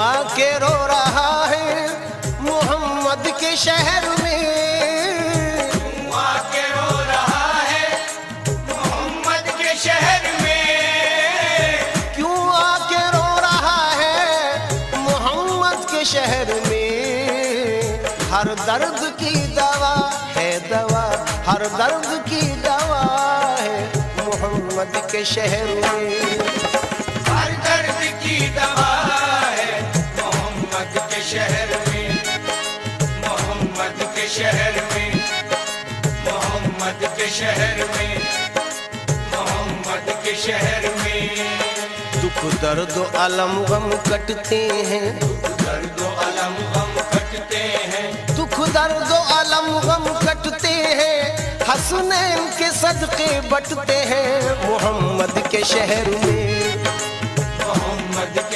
आके रो रहा है मोहम्मद के शहर में, क्यों आके रो रहा है मोहम्मद के शहर में, क्यों आके रो रहा है मोहम्मद के शहर में। हर दर्द की दवा है दवा, हर दर्द की दवा है मोहम्मद के शहर में। हर दर्द की दवा है मोहम्मद के शहर में, मोहम्मद के शहर में, मोहम्मद के शहर में, मोहम्मद के शहर में। दुख दर्द अलम गम कटते हैं, दुख दर्द अलम गम कटते हैं, दुख दर्द अलम गम कटते हैं, हसनैन के सदके बटते हैं मोहम्मद के शहर में।